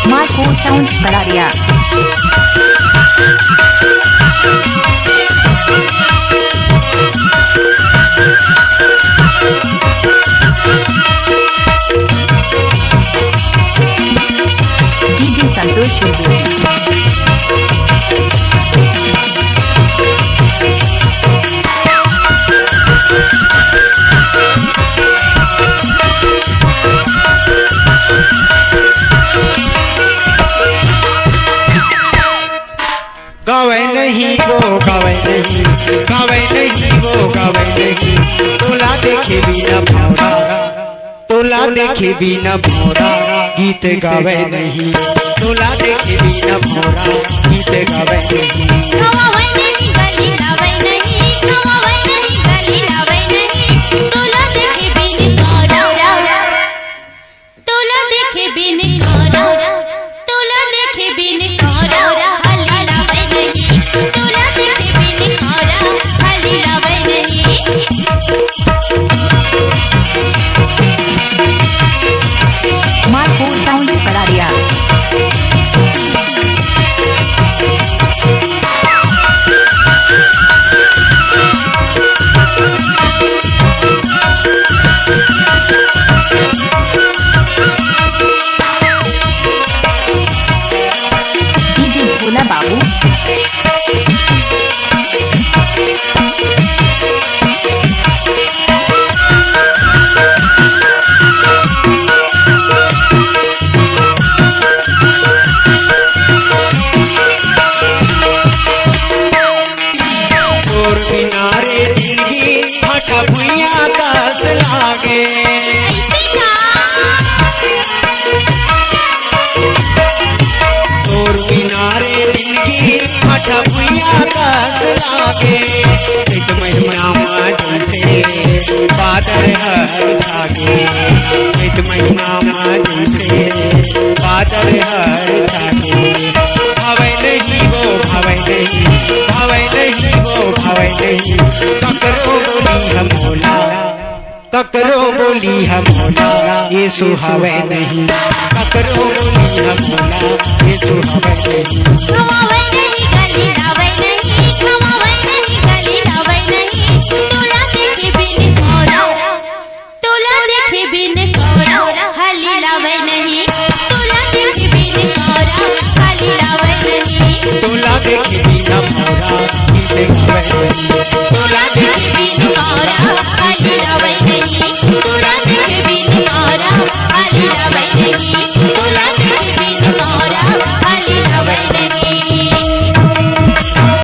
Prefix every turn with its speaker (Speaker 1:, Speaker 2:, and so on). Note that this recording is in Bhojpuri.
Speaker 1: Smartphone sound Kararia. DJ Santosh
Speaker 2: गावे नहीं वो गावे नहीं, गावे नहीं वो गावे नहीं। तोला देखे बिना भौरा, तोला देखे बिना भौरा गीत गावे नहीं। तोला देखे बिना भौरा गीत गावे नहीं।
Speaker 3: खवावे नहीं गली लावे नहीं, खवावे नहीं गली लावे नहीं। तोला देखे बिन भौरा, तोला देखे बिन भौरा, तोला देखे बिन भौरा हली लावे नहीं। तोला देखे बिन भौरा हली लावे नहीं।
Speaker 1: Smartphone sound Kararia. DJ Bhola बाबू।
Speaker 2: तोर किनारे जिंदगी फटा भुइया कास लागे। तोर किनारे जिंदगी फटा भुइया कास लागे। एक महीना माजन से बादल हर जागे। एक महीना माजन से बादल हर जागे। भावे नहीं वो भावे नहीं, भावे नहीं वो भावे नहीं। ककरो बोली हम भोला, ककरो बोली हम भोला ये सुहावे नहीं। ककरो बोली हम भोला ये सुहावे नहीं।
Speaker 3: खवावे नहीं गली लावे नहीं, खवावे नहीं गली लावे नहीं। तोला देखे बिन भौरा, तोला देखे बिन भौरा हली लावे नहीं। तोला देखे बिन भौरा हली लावे नहीं।
Speaker 2: तोला देखे बिना भौरा गीत गावे नहीं।
Speaker 3: तोला देखे बिन भौरा हली लावे नहीं। तोला देखे बिन भौरा हली लावे नहीं। तोला देखे बिन भौरा हली लावे नहीं।